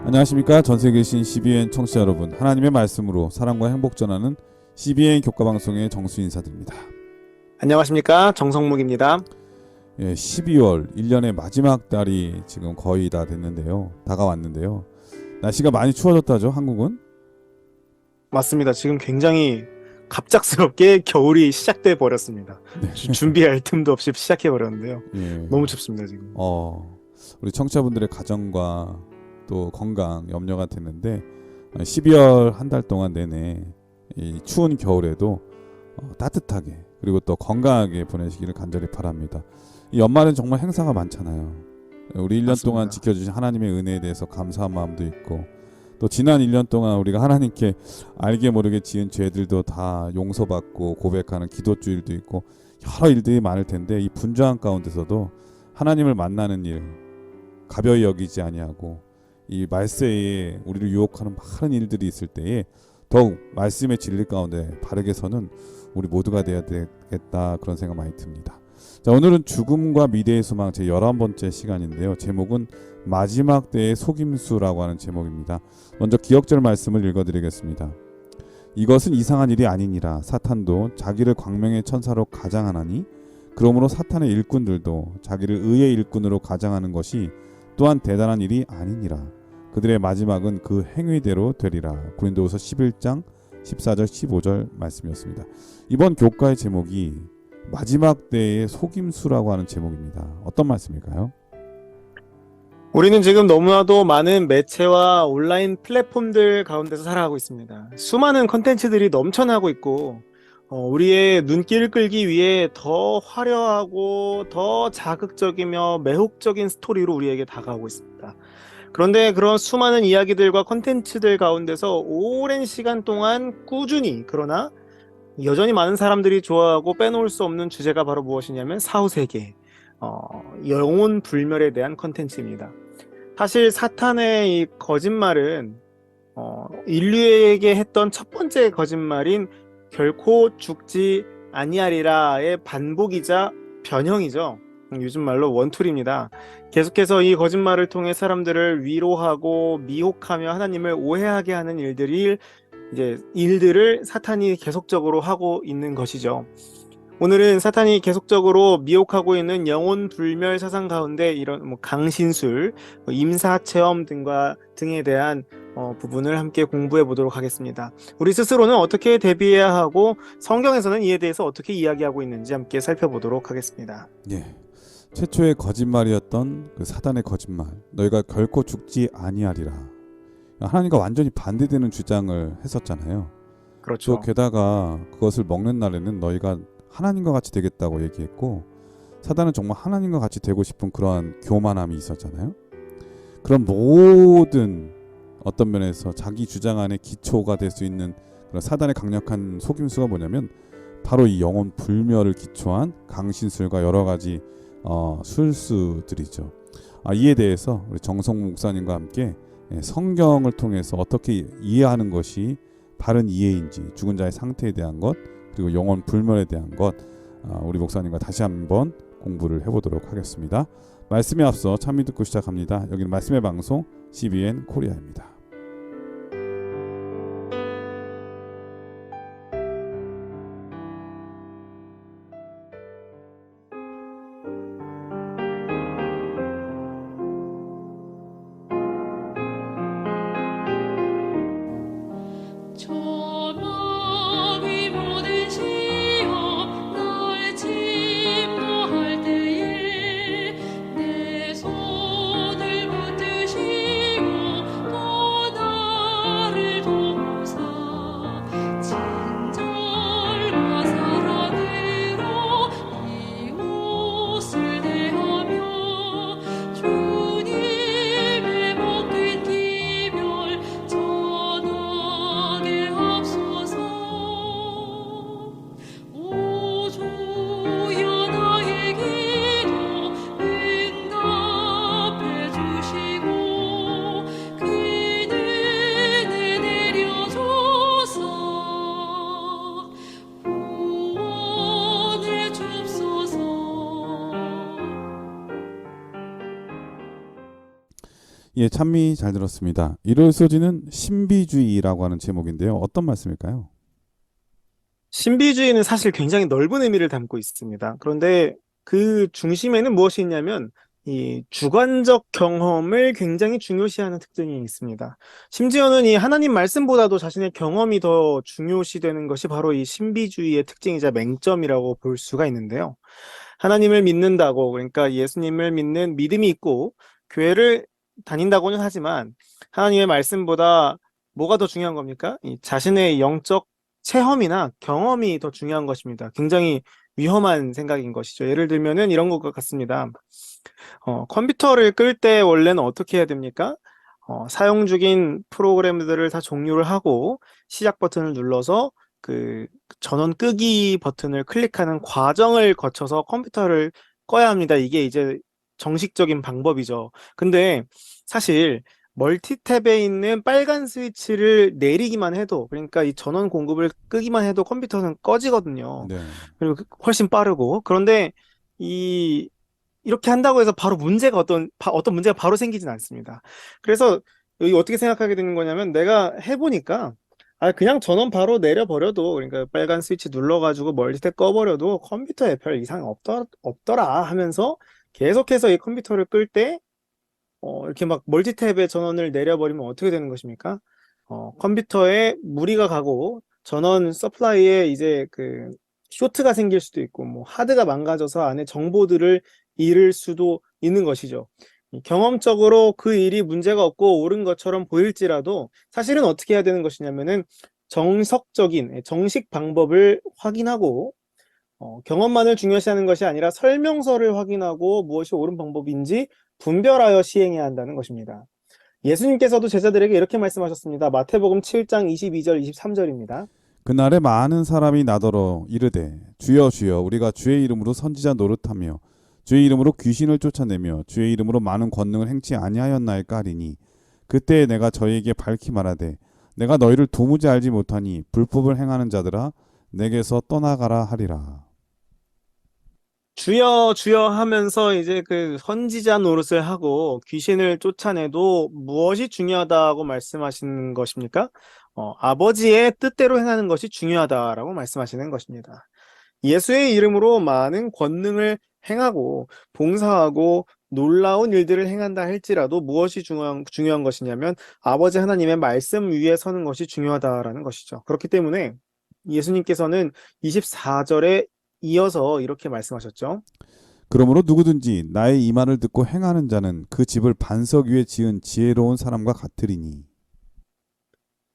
안녕하십니까. 전세계 계신 CBN 청취자 여러분, 하나님의 말씀으로 사랑과 행복 전하는 CBN 교과방송의 정수 인사드립니다. 안녕하십니까, 정성묵입니다. 12월 1년의 마지막 달이 지금 거의 다 됐는데요. 다가왔는데요. 날씨가 많이 추워졌다죠, 한국은? 맞습니다. 지금 굉장히 갑작스럽게 겨울이 시작돼 버렸습니다. 준비할 틈도 없이 시작해 버렸는데요. 예. 너무 춥습니다, 지금. 우리 청취자분들의 가정과 또 건강 염려가 됐는데 12월 한 달 동안 내내 이 추운 겨울에도 따뜻하게 그리고 또 건강하게 보내시기를 간절히 바랍니다. 이 연말은 정말 행사가 많잖아요. 우리 1년 맞습니다. 동안 지켜주신 하나님의 은혜에 대해서 감사한 마음도 있고 또 지난 1년 동안 우리가 하나님께 알게 모르게 지은 죄들도 다 용서받고 고백하는 기도주일도 있고 여러 일들이 많을 텐데 이 분주한 가운데서도 하나님을 만나는 일 가벼이 여기지 아니하고 이 말세에 우리를 유혹하는 많은 일들이 있을 때에 더욱 말씀의 진리 가운데 바르게 서는 우리 모두가 되어야 되겠다, 그런 생각 많이 듭니다. 자, 오늘은 죽음과 미래의 소망 제 11번째 시간인데요. 제목은 마지막 때의 속임수라고 하는 제목입니다. 먼저 기억절 말씀을 읽어드리겠습니다. 이것은 이상한 일이 아니니라. 사탄도 자기를 광명의 천사로 가장하나니 그러므로 사탄의 일꾼들도 자기를 의의 일꾼으로 가장하는 것이 또한 대단한 일이 아니니라. 그들의 마지막은 그 행위대로 되리라. 고린도후서 11장 14절 15절 말씀이었습니다. 이번 교과의 제목이 마지막 때의 속임수라고 하는 제목입니다. 어떤 말씀일까요? 우리는 지금 너무나도 많은 매체와 온라인 플랫폼들 가운데서 살아가고 있습니다. 수많은 컨텐츠들이 넘쳐나고 있고 우리의 눈길을 끌기 위해 더 화려하고 더 자극적이며 매혹적인 스토리로 우리에게 다가오고 있습니다. 그런데 그런 수많은 이야기들과 컨텐츠들 가운데서 오랜 시간 동안 꾸준히 그러나 여전히 많은 사람들이 좋아하고 빼놓을 수 없는 주제가 바로 무엇이냐면 사후세계, 영혼 불멸에 대한 컨텐츠입니다. 사실 사탄의 이 거짓말은 인류에게 했던 첫 번째 거짓말인 결코 죽지 아니하리라의 반복이자 변형이죠. 요즘 말로 원툴입니다. 계속해서 이 거짓말을 통해 사람들을 위로하고 미혹하며 하나님을 오해하게 하는 일들을 사탄이 계속적으로 하고 있는 것이죠. 오늘은 사탄이 계속적으로 미혹하고 있는 영혼 불멸 사상 가운데 이런 강신술, 임사체험 등에 대한 부분을 함께 공부해 보도록 하겠습니다. 우리 스스로는 어떻게 대비해야 하고 성경에서는 이에 대해서 어떻게 이야기하고 있는지 함께 살펴보도록 하겠습니다. 예. 최초의 거짓말이었던 그 사단의 거짓말, 너희가 결코 죽지 아니하리라. 하나님과 완전히 반대되는 주장을 했었잖아요. 그렇죠. 또 게다가 그것을 먹는 날에는 너희가 하나님과 같이 되겠다고 얘기했고, 사단은 정말 하나님과 같이 되고 싶은 그러한 교만함이 있었잖아요. 그런 모든 어떤 면에서 자기 주장 안에 기초가 될 수 있는 그런 사단의 강력한 속임수가 뭐냐면 바로 이 영혼 불멸을 기초한 강신술과 여러 가지 술수들이죠. 이에 대해서 우리 정성무 목사님과 함께 성경을 통해서 어떻게 이해하는 것이 바른 이해인지, 죽은 자의 상태에 대한 것, 그리고 영혼 불멸에 대한 것, 우리 목사님과 다시 한번 공부를 해보도록 하겠습니다. 말씀에 앞서 찬미 듣고 시작합니다. 여기는 말씀의 방송 CBN 코리아입니다. 내 손을 붙드시고 예, 찬미 잘 들었습니다. 이럴 소지는 신비주의라고 하는 제목인데요. 어떤 말씀일까요? 신비주의는 사실 굉장히 넓은 의미를 담고 있습니다. 그런데 그 중심에는 무엇이 있냐면 이 주관적 경험을 굉장히 중요시하는 특징이 있습니다. 심지어는 이 하나님 말씀보다도 자신의 경험이 더 중요시되는 것이 바로 이 신비주의의 특징이자 맹점이라고 볼 수가 있는데요. 하나님을 믿는다고, 그러니까 예수님을 믿는 믿음이 있고 교회를 다닌다고는 하지만 하나님의 말씀보다 뭐가 더 중요한 겁니까? 이 자신의 영적 체험이나 경험이 더 중요한 것입니다. 굉장히 위험한 생각인 것이죠. 예를 들면은 이런 것 같습니다. 컴퓨터를 끌 때 원래는 어떻게 해야 됩니까? 사용 중인 프로그램들을 다 종료를 하고 시작 버튼을 눌러서 그 전원 끄기 버튼을 클릭하는 과정을 거쳐서 컴퓨터를 꺼야 합니다. 이게 이제 정식적인 방법이죠. 근데 사실 멀티탭에 있는 빨간 스위치를 내리기만 해도, 그러니까 이 전원 공급을 끄기만 해도 컴퓨터는 꺼지거든요. 네. 그리고 훨씬 빠르고. 그런데 이 이렇게 한다고 해서 바로 문제가 어떤 문제가 바로 생기진 않습니다. 그래서 여기 어떻게 생각하게 되는 거냐면 내가 해보니까 그냥 전원 바로 내려버려도, 그러니까 빨간 스위치 눌러가지고 멀티탭 꺼버려도 컴퓨터에 별 이상이 없더라 하면서 계속해서 이 컴퓨터를 끌 때 이렇게 막 멀티탭에 전원을 내려버리면 어떻게 되는 것입니까? 컴퓨터에 무리가 가고 전원 서플라이에 이제 그 쇼트가 생길 수도 있고 뭐 하드가 망가져서 안에 정보들을 잃을 수도 있는 것이죠. 경험적으로 그 일이 문제가 없고 옳은 것처럼 보일지라도 사실은 어떻게 해야 되는 것이냐면은 정식 방법을 확인하고 경험만을 중요시하는 것이 아니라 설명서를 확인하고 무엇이 옳은 방법인지 분별하여 시행해야 한다는 것입니다. 예수님께서도 제자들에게 이렇게 말씀하셨습니다. 마태복음 7장 22절 23절입니다. 그날에 많은 사람이 나더러 이르되 주여 주여 우리가 주의 이름으로 선지자 노릇하며 주의 이름으로 귀신을 쫓아내며 주의 이름으로 많은 권능을 행치 아니하였나이까 하리니 그때 내가 저희에게 밝히 말하되 내가 너희를 도무지 알지 못하니 불법을 행하는 자들아 내게서 떠나가라 하리라. 주여 주여 하면서 이제 그 선지자 노릇을 하고 귀신을 쫓아내도 무엇이 중요하다고 말씀하시는 것입니까? 아버지의 뜻대로 행하는 것이 중요하다라고 말씀하시는 것입니다. 예수의 이름으로 많은 권능을 행하고 봉사하고 놀라운 일들을 행한다 할지라도 무엇이 중요한 것이냐면 아버지 하나님의 말씀 위에 서는 것이 중요하다라는 것이죠. 그렇기 때문에 예수님께서는 24절에 이어서 이렇게 말씀하셨죠. 그러므로 누구든지 나의 이 말을 듣고 행하는 자는 그 집을 반석 위에 지은 지혜로운 사람과 같으리니.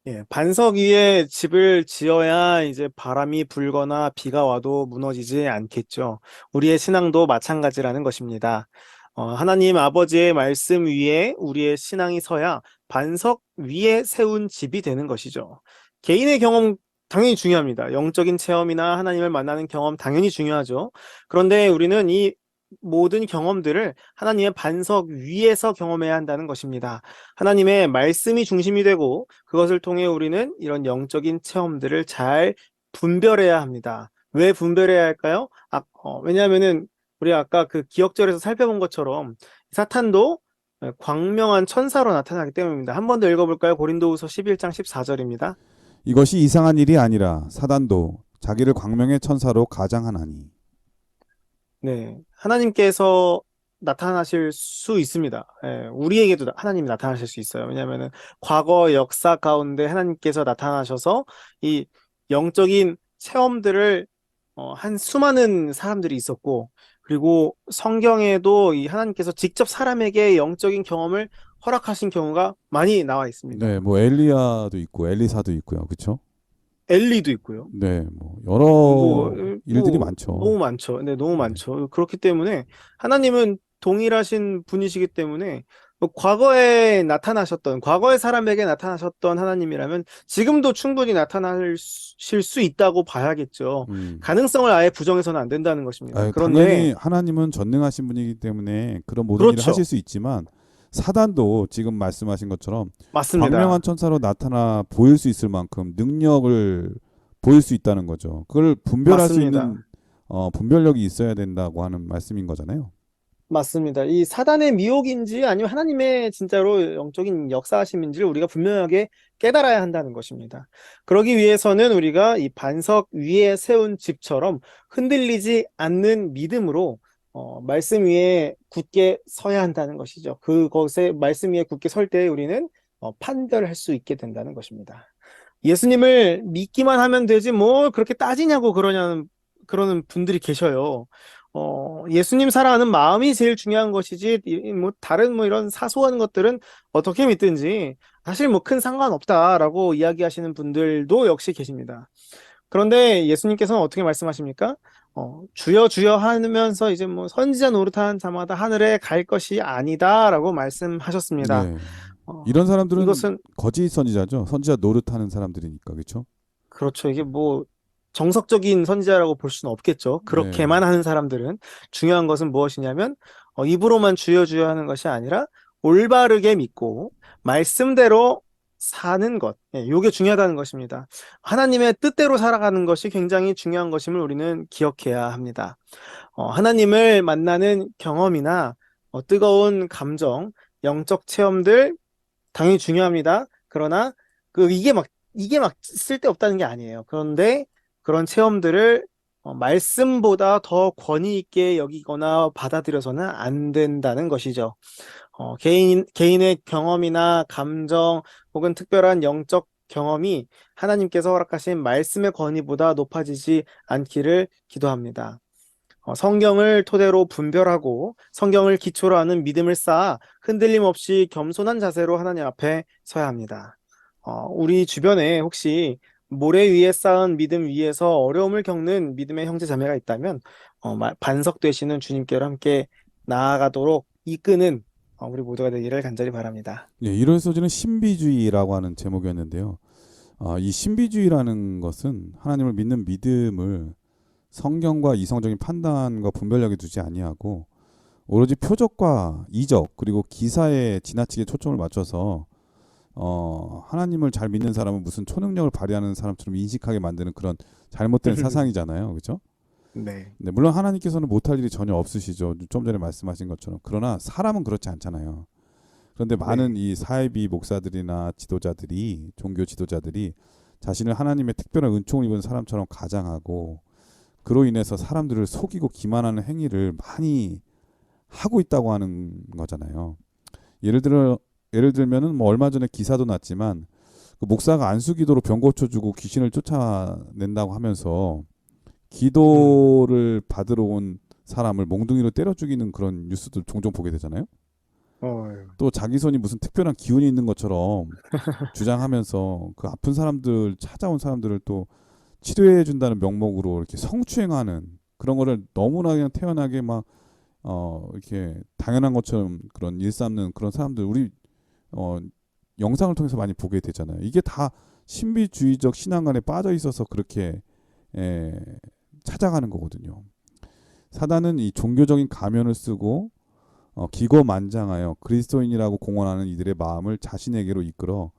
예, 반석 위에 집을 지어야 이제 바람이 불거나 비가 와도 무너지지 않겠죠. 우리의 신앙도 마찬가지라는 것입니다. 하나님 아버지의 말씀 위에 우리의 신앙이 서야 반석 위에 세운 집이 되는 것이죠. 개인의 경험 당연히 중요합니다. 영적인 체험이나 하나님을 만나는 경험 당연히 중요하죠. 그런데 우리는 이 모든 경험들을 하나님의 반석 위에서 경험해야 한다는 것입니다. 하나님의 말씀이 중심이 되고 그것을 통해 우리는 이런 영적인 체험들을 잘 분별해야 합니다. 왜 분별해야 할까요? 왜냐하면은 우리 아까 그 기억절에서 살펴본 것처럼 사탄도 광명한 천사로 나타나기 때문입니다. 한 번 더 읽어볼까요? 고린도후서 11장 14절입니다. 이것이 이상한 일이 아니라 사단도 자기를 광명의 천사로 가장하나니. 네, 하나님께서 나타나실 수 있습니다. 예, 우리에게도 하나님이 나타나실 수 있어요. 왜냐하면 과거 역사 가운데 하나님께서 나타나셔서 이 영적인 체험들을 한 수많은 사람들이 있었고, 그리고 성경에도 이 하나님께서 직접 사람에게 영적인 경험을 허락하신 경우가 많이 나와 있습니다. 네, 뭐 엘리야도 있고 엘리사도 있고요. 그렇죠? 엘리도 있고요. 네, 뭐 뭐, 여러 일들이 많죠. 너무 많죠. 네, 너무 네. 많죠. 그렇기 때문에 하나님은 동일하신 분이시기 때문에 뭐 과거의 사람에게 나타나셨던 하나님이라면 지금도 충분히 나타나실 수 있다고 봐야겠죠. 음. 가능성을 아예 부정해서는 안 된다는 것입니다. 그런데, 당연히 하나님은 전능하신 분이기 때문에 그런 모든 일을 하실 그렇죠. 수 있지만 사단도 지금 말씀하신 것처럼 광명한 맞습니다. 천사로 나타나 보일 수 있을 만큼 능력을 보일 수 있다는 거죠. 그걸 분별할 수 맞습니다. 있는 분별력이 있어야 된다고 하는 말씀인 거잖아요. 맞습니다. 이 사단의 미혹인지 아니면 하나님의 진짜로 영적인 역사하심인지를 우리가 분명하게 깨달아야 한다는 것입니다. 그러기 위해서는 우리가 이 반석 위에 세운 집처럼 흔들리지 않는 믿음으로 말씀 위에 굳게 서야 한다는 것이죠. 그것에 말씀 위에 굳게 설 때 우리는 판별할 수 있게 된다는 것입니다. 예수님을 믿기만 하면 되지 뭘 그렇게 따지냐고 그러는 분들이 계셔요. 예수님 살아가는 마음이 제일 중요한 것이지, 뭐, 다른 뭐 이런 사소한 것들은 어떻게 믿든지 사실 뭐 큰 상관없다라고 이야기하시는 분들도 역시 계십니다. 그런데 예수님께서는 어떻게 말씀하십니까? 주여 주여 하면서 이제 뭐 선지자 노릇하는 자마다 하늘에 갈 것이 아니다라고 말씀하셨습니다. 네. 어, 이런 사람들은 이것은 거짓 선지자죠. 선지자 노릇하는 사람들이니까 그렇죠? 그렇죠. 이게 뭐 정석적인 선지자라고 볼 수는 없겠죠. 네. 그렇게만 하는 사람들은 중요한 것은 무엇이냐면 입으로만 주여 주여 하는 것이 아니라 올바르게 믿고 말씀대로 사는 것. 예, 이게 중요하다는 것입니다. 하나님의 뜻대로 살아가는 것이 굉장히 중요한 것임을 우리는 기억해야 합니다. 하나님을 만나는 경험이나 뜨거운 감정, 영적 체험들 당연히 중요합니다. 그러나 이게 막 쓸데없다는 게 아니에요. 그런데 그런 체험들을 말씀보다 더 권위 있게 여기거나 받아들여서는 안 된다는 것이죠. 개인의 경험이나 감정 혹은 특별한 영적 경험이 하나님께서 허락하신 말씀의 권위보다 높아지지 않기를 기도합니다. 성경을 토대로 분별하고 성경을 기초로 하는 믿음을 쌓아 흔들림 없이 겸손한 자세로 하나님 앞에 서야 합니다. 우리 주변에 혹시 모래 위에 쌓은 믿음 위에서 어려움을 겪는 믿음의 형제 자매가 있다면 반석 되시는 주님께로 함께 나아가도록 이끄는 우리 모두가 되기를 간절히 바랍니다. 네, 이런 소지는 신비주의라고 하는 제목이었는데요. 이 신비주의라는 것은 하나님을 믿는 믿음을 성경과 이성적인 판단과 분별력에 두지 아니하고 오로지 표적과 이적 그리고 기사에 지나치게 초점을 맞춰서 하나님을 잘 믿는 사람은 무슨 초능력을 발휘하는 사람처럼 인식하게 만드는 그런 잘못된 사상이잖아요. 그렇죠? 네. 네, 물론 하나님께서는 못할 일이 전혀 없으시죠. 좀 전에 말씀하신 것처럼. 그러나 사람은 그렇지 않잖아요. 그런데 많은 네. 이 사이비 목사들이나 지도자들이 종교 지도자들이 자신을 하나님의 특별한 은총을 입은 사람처럼 가장하고 그로 인해서 사람들을 속이고 기만하는 행위를 많이 하고 있다고 하는 거잖아요. 예를 들면은 뭐 얼마 전에 기사도 났지만 그 목사가 안수 기도로 병 고쳐주고 귀신을 쫓아낸다고 하면서 음. 기도를 받으러 온 사람을 몽둥이로 때려 죽이는 그런 뉴스도 종종 보게 되잖아요. 어, 또 자기 손이 무슨 특별한 기운이 있는 것처럼 주장하면서 그 아픈 사람들 찾아온 사람들을 또 치료해 준다는 명목으로 이렇게 성추행하는 그런 거를 너무나 그냥 태연하게 막 이렇게 당연한 것처럼 그런 일삼는 그런 사람들 우리 어 영상을 통해서 많이 보게 되잖아요. 이게 다 신비주의적 신앙관에 빠져 있어서 그렇게 에, 찾아가는 거거든요. 사단은 이 종교적인 가면을 쓰고 기고만장하여 그리스도인이라고 공언하는 이들의 마음을 자신에게로 이끌어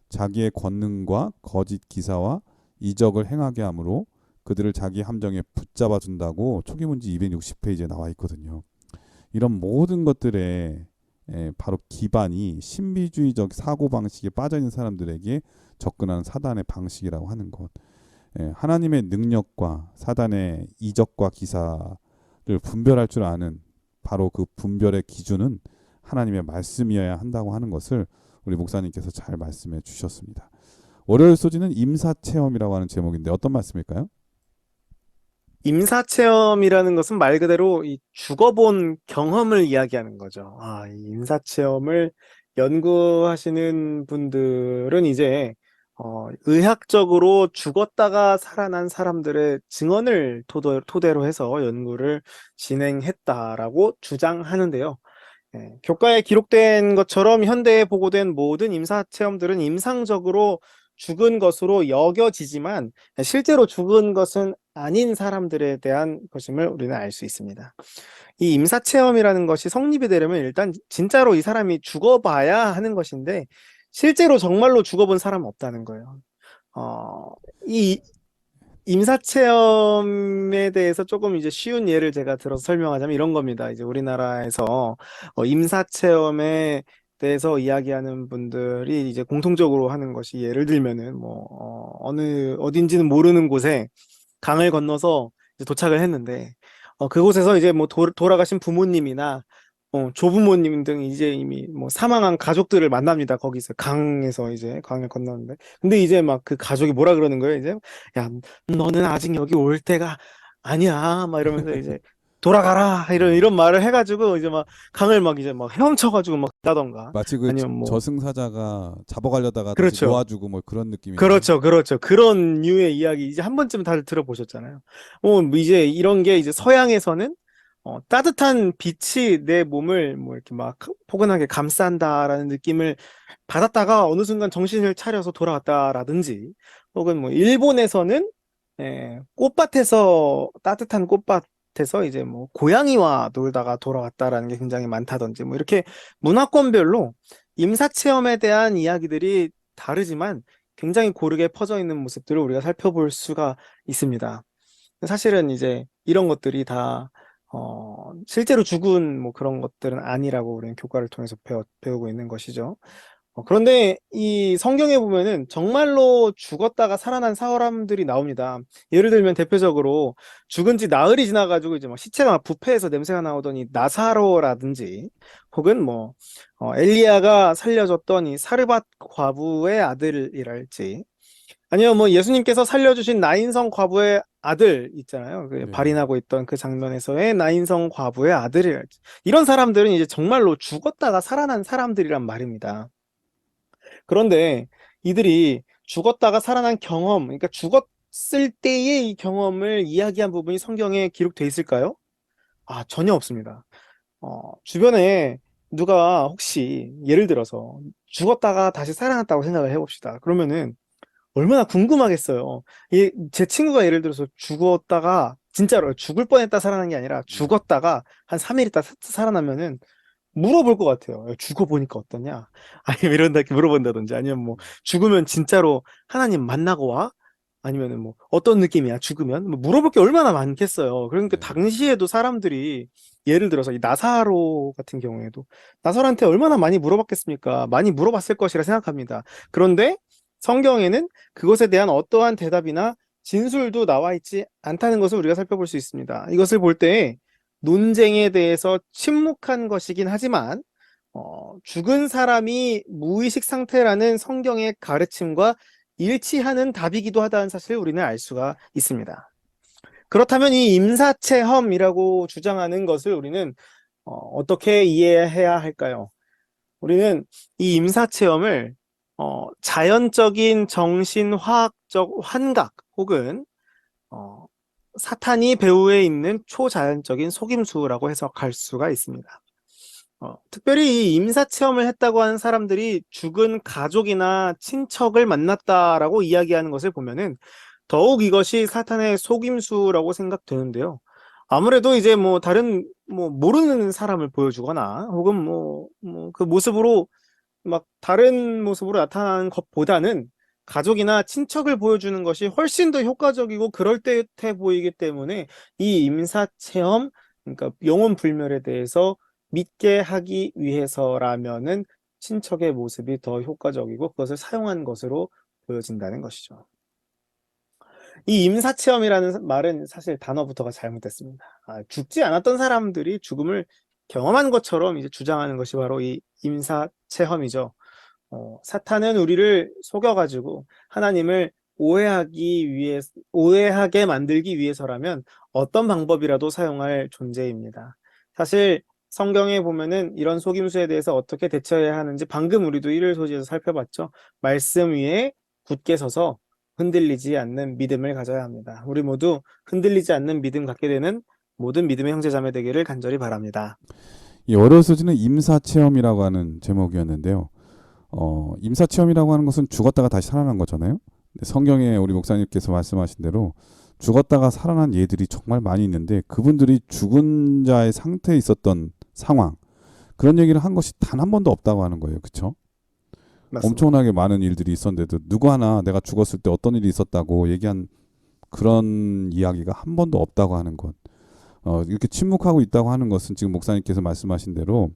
자기의 권능과 거짓 기사와 이적을 행하게 하므로 그들을 자기 함정에 붙잡아 준다고 초기문지 260페이지에 나와 있거든요. 이런 모든 것들에 바로 기반이 신비주의적 사고방식에 빠져있는 사람들에게 접근하는 사단의 방식이라고 하는 것. 하나님의 능력과 사단의 이적과 기사를 분별할 줄 아는 바로 그 분별의 기준은 하나님의 말씀이어야 한다고 하는 것을 우리 목사님께서 잘 말씀해 주셨습니다. 월요일 소지는 임사체험이라고 하는 제목인데 어떤 말씀일까요? 임사체험이라는 것은 말 그대로 이 죽어본 경험을 이야기하는 거죠. 이 임사체험을 연구하시는 분들은 이제 의학적으로 죽었다가 살아난 사람들의 증언을 토대로 해서 연구를 진행했다라고 주장하는데요. 교과에 기록된 것처럼 현대에 보고된 모든 임사체험들은 임상적으로 죽은 것으로 여겨지지만 실제로 죽은 것은 아닌 사람들에 대한 것임을 우리는 알 수 있습니다. 이 임사체험이라는 것이 성립이 되려면 일단 진짜로 이 사람이 죽어봐야 하는 것인데 실제로 정말로 죽어본 사람은 없다는 거예요. 어, 이 임사체험에 대해서 조금 이제 쉬운 예를 제가 들어서 설명하자면 이런 겁니다. 이제 우리나라에서 임사체험에 대해서 이야기하는 분들이 이제 공통적으로 하는 것이 예를 들면은 뭐 어느 어딘지는 모르는 곳에 강을 건너서 이제 도착을 했는데 그곳에서 이제 뭐 돌아가신 부모님이나 조부모님 등 이제 이미 뭐 사망한 가족들을 만납니다. 거기서 강에서 이제 강을 건너는데 근데 이제 막 그 가족이 뭐라 그러는 거예요. 이제 야 너는 아직 여기 올 때가 아니야 막 이러면서 이제 돌아가라 네. 이런 말을 해가지고 이제 막 강을 막 이제 막 헤엄쳐가지고 막 가던가 마치 그 아니면 뭐 저승사자가 잡아가려다가 다시 그렇죠. 놓아주고 뭐 그런 느낌이네요. 그렇죠, 그렇죠. 그런 류의 이야기 이제 한 번쯤 다들 들어보셨잖아요. 뭐 이제 이런 게 이제 서양에서는 따뜻한 빛이 내 몸을 뭐 이렇게 막 포근하게 감싼다라는 느낌을 받았다가 어느 순간 정신을 차려서 돌아왔다라든지 혹은 뭐 일본에서는 꽃밭에서 따뜻한 꽃밭에서 이제 뭐 고양이와 놀다가 돌아왔다라는 게 굉장히 많다든지 뭐 이렇게 문화권별로 임사체험에 대한 이야기들이 다르지만 굉장히 고르게 퍼져 있는 모습들을 우리가 살펴볼 수가 있습니다. 사실은 이제 이런 것들이 다 실제로 죽은 뭐 그런 것들은 아니라고 우리는 교과를 통해서 배우고 있는 것이죠. 그런데 이 성경에 보면은 정말로 죽었다가 살아난 사람들이 나옵니다. 예를 들면 대표적으로 죽은 지 나흘이 지나가지고 이제 막 시체가 막 부패해서 냄새가 나오더니 나사로라든지 혹은 뭐 엘리야가 살려줬던 이 사르밧 과부의 아들이랄지 아니요, 뭐 예수님께서 살려주신 나인성 과부의 아들 있잖아요. 그 네. 발인하고 있던 그 장면에서의 나인성 과부의 아들이랄지 이런 사람들은 이제 정말로 죽었다가 살아난 사람들이란 말입니다. 그런데 이들이 죽었다가 살아난 경험, 그러니까 죽었을 때의 이 경험을 이야기한 부분이 성경에 기록돼 있을까요? 전혀 없습니다. 주변에 누가 혹시 예를 들어서 죽었다가 다시 살아났다고 생각을 해봅시다. 그러면은 얼마나 궁금하겠어요. 제 친구가 예를 들어서 죽었다가 진짜로 죽을 뻔했다 살아난 게 아니라 네. 죽었다가 한 3일 있다 살아나면은 물어볼 것 같아요. 야, 죽어보니까 어떠냐? 아니면 이런다 이렇게 물어본다든지 아니면 뭐 죽으면 진짜로 하나님 만나고 와? 아니면은 뭐 어떤 느낌이야? 죽으면? 뭐 물어볼 게 얼마나 많겠어요. 그러니까 네. 당시에도 사람들이 예를 들어서 이 나사로 같은 경우에도 나사로한테 얼마나 많이 물어봤겠습니까? 많이 물어봤을 것이라 생각합니다. 그런데 성경에는 그것에 대한 어떠한 대답이나 진술도 나와 있지 않다는 것을 우리가 살펴볼 수 있습니다. 이것을 볼 때 논쟁에 대해서 침묵한 것이긴 하지만 죽은 사람이 무의식 상태라는 성경의 가르침과 일치하는 답이기도 하다는 사실을 우리는 알 수가 있습니다. 그렇다면 이 임사체험이라고 주장하는 것을 우리는 어떻게 이해해야 할까요? 우리는 이 임사체험을 자연적인 정신화학적 환각 혹은 어, 사탄이 배후에 있는 초자연적인 속임수라고 해석할 수가 있습니다. 특별히 이 임사체험을 했다고 하는 사람들이 죽은 가족이나 친척을 만났다라고 이야기하는 것을 보면은 더욱 이것이 사탄의 속임수라고 생각되는데요. 아무래도 이제 뭐 다른 뭐 모르는 사람을 보여주거나 혹은 뭐 그 모습으로 막 다른 모습으로 나타나는 것보다는 가족이나 친척을 보여주는 것이 훨씬 더 효과적이고 그럴듯해 보이기 때문에 이 임사체험, 그러니까 영혼 불멸에 대해서 믿게 하기 위해서라면은 친척의 모습이 더 효과적이고 그것을 사용한 것으로 보여진다는 것이죠. 이 임사체험이라는 말은 사실 단어부터가 잘못됐습니다. 죽지 않았던 사람들이 죽음을 경험한 것처럼 이제 주장하는 것이 바로 이 임사체험이죠. 사탄은 우리를 속여가지고 하나님을 오해하게 만들기 위해서라면 어떤 방법이라도 사용할 존재입니다. 사실 성경에 보면은 이런 속임수에 대해서 어떻게 대처해야 하는지 방금 우리도 일을 소지해서 살펴봤죠. 말씀 위에 굳게 서서 흔들리지 않는 믿음을 가져야 합니다. 우리 모두 흔들리지 않는 믿음 갖게 되는 모든 믿음의 형제자매 되기를 간절히 바랍니다. 이 어려서지는 임사체험이라고 하는 제목이었는데요. 임사체험이라고 하는 것은 죽었다가 다시 살아난 거잖아요. 근데 성경에 우리 목사님께서 말씀하신 대로 죽었다가 살아난 예들이 정말 많이 있는데 그분들이 죽은 자의 상태에 있었던 상황 그런 얘기를 한 것이 단 한 번도 없다고 하는 거예요. 그렇죠? 맞습니다. 엄청나게 많은 일들이 있었는데도 누구 하나 내가 죽었을 때 어떤 일이 있었다고 얘기한 그런 이야기가 한 번도 없다고 하는 것. 이렇게 침묵하고 있다고 하는 것은 지금 목사님께서 말씀하신 대로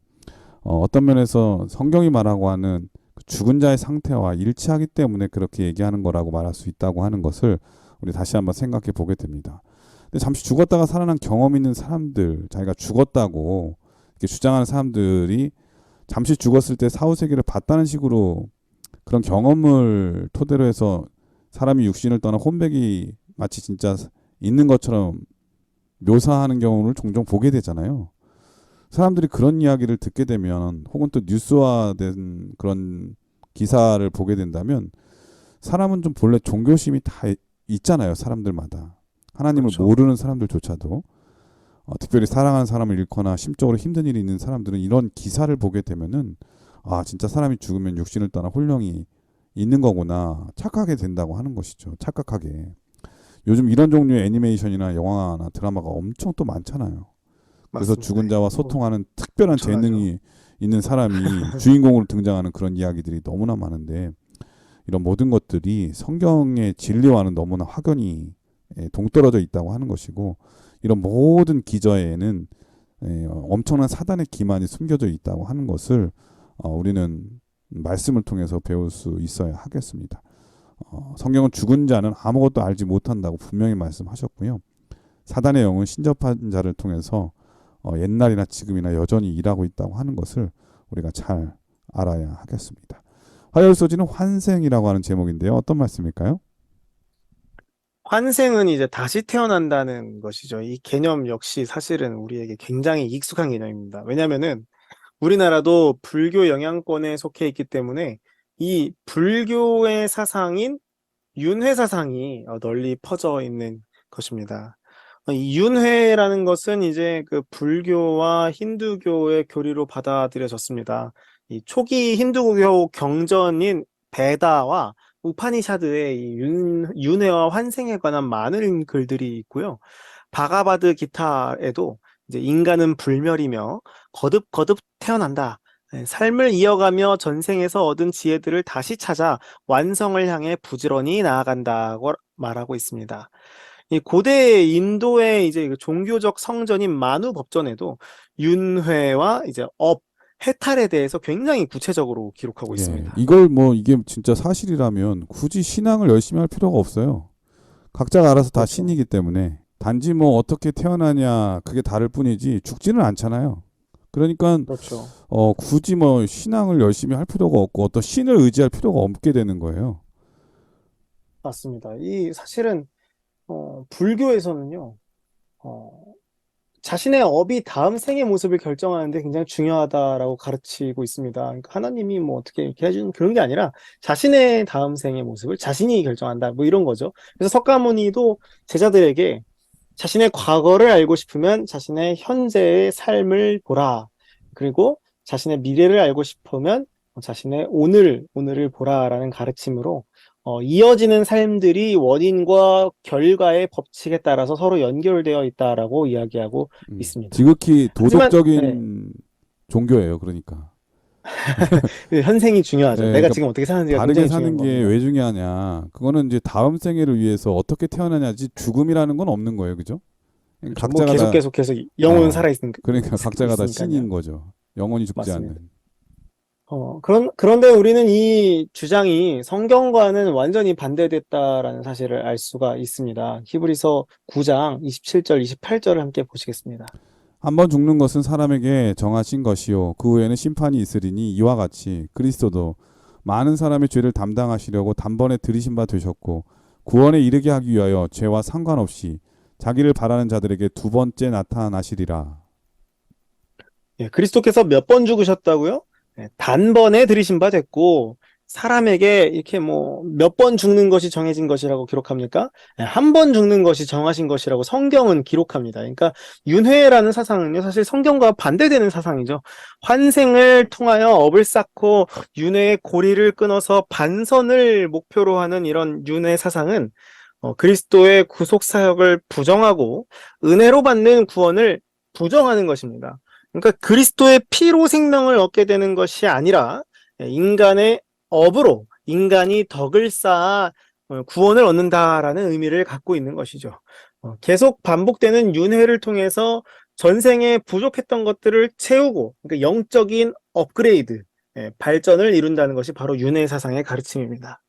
어떤 면에서 성경이 말하고 하는 그 죽은 자의 상태와 일치하기 때문에 그렇게 얘기하는 거라고 말할 수 있다고 하는 것을 우리 다시 한번 생각해 보게 됩니다. 근데 잠시 죽었다가 살아난 경험 있는 사람들, 자기가 죽었다고 이렇게 주장하는 사람들이 잠시 죽었을 때 사후세계를 봤다는 식으로 그런 경험을 토대로 해서 사람이 육신을 떠나 혼백이 마치 진짜 있는 것처럼 묘사하는 경우를 종종 보게 되잖아요. 사람들이 그런 이야기를 듣게 되면 혹은 또 뉴스화된 그런 기사를 보게 된다면 사람은 좀 본래 종교심이 다 있잖아요. 사람들마다. 하나님을 그렇죠. 모르는 사람들조차도 특별히 사랑하는 사람을 잃거나 심적으로 힘든 일이 있는 사람들은 이런 기사를 보게 되면은 진짜 사람이 죽으면 육신을 떠나 혼령이 있는 거구나 착각하게 된다고 하는 것이죠. 착각하게. 요즘 이런 종류의 애니메이션이나 영화나 드라마가 엄청 또 많잖아요. 그래서 맞습니다. 죽은 자와 소통하는 특별한 엄청나죠. 재능이 있는 사람이 주인공으로 등장하는 그런 이야기들이 너무나 많은데 이런 모든 것들이 성경의 진리와는 너무나 확연히 동떨어져 있다고 하는 것이고 이런 모든 기저에는 엄청난 사단의 기만이 숨겨져 있다고 하는 것을 우리는 말씀을 통해서 배울 수 있어야 하겠습니다. 성경은 죽은 자는 아무것도 알지 못한다고 분명히 말씀하셨고요. 사단의 영은 신접한 자를 통해서 옛날이나 지금이나 여전히 일하고 있다고 하는 것을 우리가 잘 알아야 하겠습니다. 화요일 소지는 환생이라고 하는 제목인데요. 어떤 말씀일까요? 환생은 이제 다시 태어난다는 것이죠. 이 개념 역시 사실은 우리에게 굉장히 익숙한 개념입니다. 왜냐면은 우리나라도 불교 영향권에 속해 있기 때문에 이 불교의 사상인 윤회 사상이 널리 퍼져 있는 것입니다. 이 윤회라는 것은 이제 그 불교와 힌두교의 교리로 받아들여졌습니다. 이 초기 힌두교 경전인 베다와 우파니샤드의 이 윤회와 환생에 관한 많은 글들이 있고요. 바가바드 기타에도 이제 인간은 불멸이며 거듭거듭 태어난다. 삶을 이어가며 전생에서 얻은 지혜들을 다시 찾아 완성을 향해 부지런히 나아간다고 말하고 있습니다. 이 고대 인도의 이제 그 종교적 성전인 마누 법전에도 윤회와 이제 해탈에 대해서 굉장히 구체적으로 기록하고 예, 있습니다. 이걸 뭐 이게 진짜 사실이라면 굳이 신앙을 열심히 할 필요가 없어요. 각자가 알아서 다 그렇죠. 신이기 때문에 단지 뭐 어떻게 태어나냐 그게 다를 뿐이지 죽지는 않잖아요. 그러니까 그렇죠. 굳이 뭐 신앙을 열심히 할 필요가 없고 어떤 신을 의지할 필요가 없게 되는 거예요. 맞습니다. 이 사실은 불교에서는요. 어, 자신의 업이 다음 생의 모습을 결정하는데 굉장히 중요하다라고 가르치고 있습니다. 그러니까 하나님이 뭐 어떻게 이렇게 해주는 그런 게 아니라 자신의 다음 생의 모습을 자신이 결정한다. 뭐 이런 거죠. 그래서 석가모니도 제자들에게 자신의 과거를 알고 싶으면 자신의 현재의 삶을 보라. 그리고 자신의 미래를 알고 싶으면 자신의 오늘을 보라라는 가르침으로 이어지는 삶들이 원인과 결과의 법칙에 따라서 서로 연결되어 있다라고 이야기하고 있습니다. 지극히 하지만 네, 도덕적인 종교예요. 그러니까. 그 현생이 중요하죠. 예, 내가 그러니까 지금 어떻게 사는지가 바르게 굉장히 중요한 사는 게 겁니다. 왜 중요하냐? 그거는 이제 다음 생애를 위해서 어떻게 태어나냐지 죽음이라는 건 없는 거예요. 그죠? 그렇죠. 뭐 각자가 다 계속해서 영혼은 어, 살아있는, 그러니까 각자가 다 있으니까요. 신인 거죠. 영원히 죽지 맞습니다. 않는. 그런데 우리는 이 주장이 성경과는 완전히 반대됐다라는 사실을 알 수가 있습니다. 히브리서 9장 27절, 28절을 함께 보시겠습니다. 한 번 죽는 것은 사람에게 정하신 것이요 그 후에는 심판이 있으리니 이와 같이 그리스도도 많은 사람의 죄를 담당하시려고 단번에 들이신 바 되셨고 구원에 이르게 하기 위하여 죄와 상관없이 자기를 바라는 자들에게 두 번째 나타나시리라. 예, 그리스도께서 몇 번 죽으셨다고요? 예, 단번에 들이신 바 됐고, 사람에게 이렇게 뭐 몇 번 죽는 것이 정해진 것이라고 기록합니까? 예, 한 번 죽는 것이 정하신 것이라고 성경은 기록합니다. 그러니까 윤회라는 사상은요, 사실 성경과 반대되는 사상이죠. 환생을 통하여 업을 쌓고 윤회의 고리를 끊어서 반선을 목표로 하는 이런 윤회 사상은 그리스도의 구속 사역을 부정하고 은혜로 받는 구원을 부정하는 것입니다. 그러니까 그리스도의 피로 생명을 얻게 되는 것이 아니라 인간의 업으로 인간이 덕을 쌓아 구원을 얻는다라는 의미를 갖고 있는 것이죠. 계속 반복되는 윤회를 통해서 전생에 부족했던 것들을 채우고, 그러니까 영적인 업그레이드, 발전을 이룬다는 것이 바로 윤회 사상의 가르침입니다.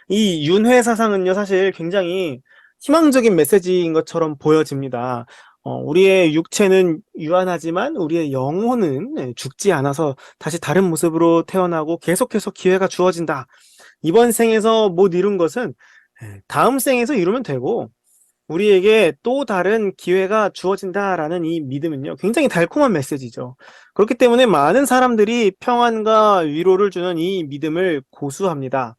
이 윤회 사상은요, 사실 굉장히 희망적인 메시지인 것처럼 보여집니다. 우리의 육체는 유한하지만 우리의 영혼은 죽지 않아서 다시 다른 모습으로 태어나고 계속해서 기회가 주어진다. 이번 생에서 못 이룬 것은 다음 생에서 이루면 되고, 우리에게 또 다른 기회가 주어진다라는 이 믿음은요, 굉장히 달콤한 메시지죠. 그렇기 때문에 많은 사람들이 평안과 위로를 주는 이 믿음을 고수합니다.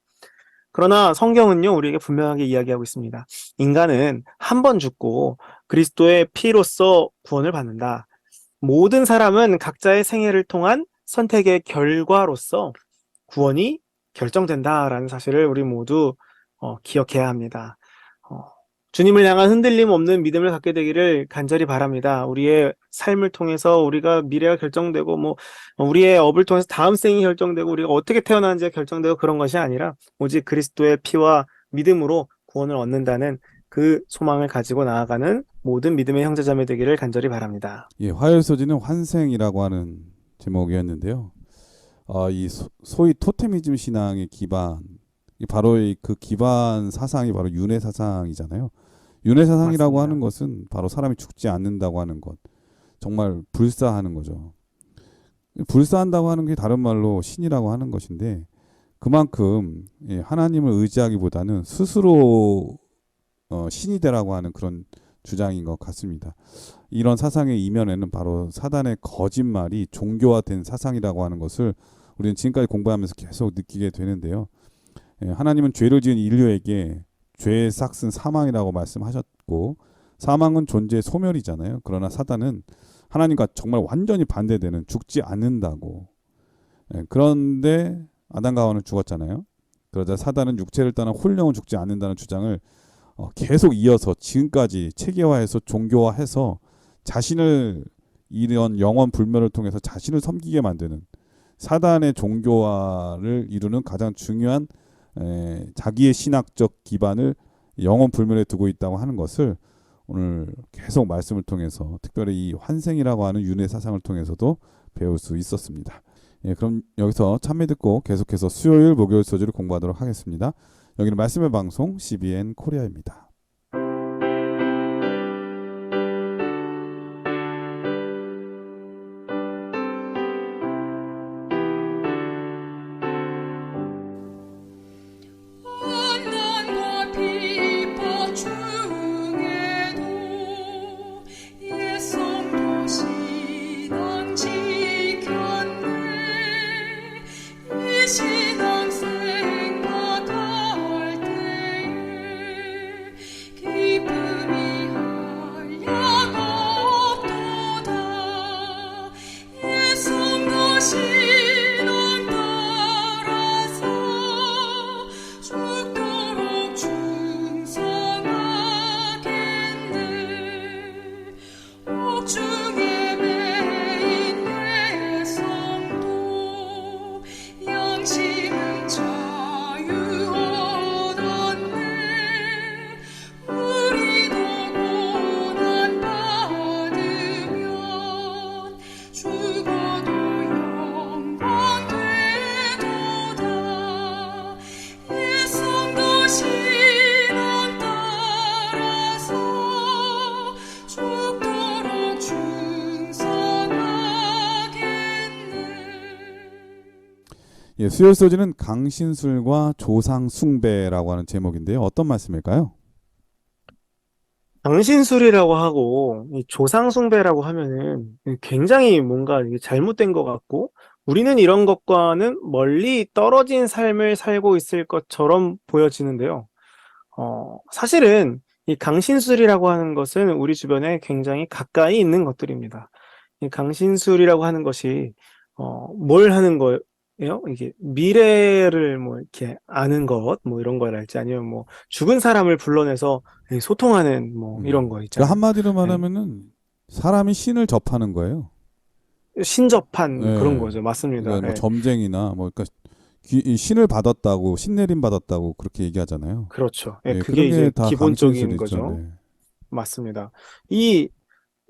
그러나 성경은요, 우리에게 분명하게 이야기하고 있습니다. 인간은 한 번 죽고 그리스도의 피로써 구원을 받는다. 모든 사람은 각자의 생애를 통한 선택의 결과로서 구원이 결정된다라는 사실을 우리 모두 기억해야 합니다. 주님을 향한 흔들림 없는 믿음을 갖게 되기를 간절히 바랍니다. 우리의 삶을 통해서 우리가 미래가 결정되고 우리의 업을 통해서 다음 생이 결정되고 우리가 어떻게 태어나는지가 결정되고 그런 것이 아니라 오직 그리스도의 피와 믿음으로 구원을 얻는다는 그 소망을 가지고 나아가는 모든 믿음의 형제자매 되기를 간절히 바랍니다. 예, 화요일 소지는 환생이라고 하는 제목이었는데요. 이 소위 토테미즘 신앙의 기반, 바로 그 기반 사상이 바로 윤회 사상이잖아요. 윤회 사상이라고 맞습니다. 하는 것은 바로 사람이 죽지 않는다고 하는 것, 정말 불사하는 거죠. 불사한다고 하는 게 다른 말로 신이라고 하는 것인데, 그만큼 하나님을 의지하기보다는 스스로 신이 되라고 하는 그런 주장인 것 같습니다. 이런 사상의 이면에는 바로 사단의 거짓말이 종교화된 사상이라고 하는 것을 우리는 지금까지 공부하면서 계속 느끼게 되는데요. 하나님은 죄를 지은 인류에게 죄의 삭슨 사망이라고 말씀하셨고, 사망은 존재의 소멸이잖아요. 그러나 사단은 하나님과 정말 완전히 반대되는, 죽지 않는다고. 그런데 아담과 하와는 죽었잖아요. 그러자 사단은 육체를 떠나 홀령은 죽지 않는다는 주장을 계속 이어서 지금까지 체계화해서 종교화해서 자신을, 이런 영원 불멸을 통해서 자신을 섬기게 만드는, 사단의 종교화를 이루는 가장 중요한 자기의 신학적 기반을 영원 불멸에 두고 있다고 하는 것을 오늘 계속 말씀을 통해서, 특별히 이 환생이라고 하는 윤회 사상을 통해서도 배울 수 있었습니다. 그럼 여기서 찬미 듣고 계속해서 수요일 목요일 소지를 공부하도록 하겠습니다. 여기는 말씀의 방송 CBN 코리아입니다. 환난과 비법 중에도 예성도 신앙 지켰네. 이 신앙 생각할 때에 기쁨이 한량없도다. 예성도 신앙 따라서 죽도록 충성하겠네. 옥중에 매인 내 성도 양심은 자유 얻었네. 우리도 고난 받으면 죽어도 영광 되도다. 예성도 신앙 따라서 죽도록 충성하겠네. 수요일 소지는 강신술과 조상 숭배라고 하는 제목인데요. 어떤 말씀일까요? 당신술이라고 하고 이 조상숭배라고 하면은 굉장히 뭔가 이게 잘못된 것 같고, 우리는 이런 것과는 멀리 떨어진 삶을 살고 있을 것처럼 보여지는데요. 사실은 이 강신술이라고 하는 것은 우리 주변에 굉장히 가까이 있는 것들입니다. 이 강신술이라고 하는 것이 뭘 하는 거예요? 이게 미래를 이렇게 아는 것, 이런 거랄지, 아니면 죽은 사람을 불러내서 소통하는 이런 거 그러니까 있잖아요. 한마디로 네. 말하면은 사람이 신을 접하는 거예요. 신접한 그런 네. 거죠. 맞습니다. 그러니까 뭐 예. 점쟁이나 그러니까 이 신을 받았다고 신내림 받았다고 그렇게 얘기하잖아요. 그렇죠. 예, 예, 그게 그런 게 이제 다 기본적인 강신술이죠. 거죠. 네. 맞습니다. 이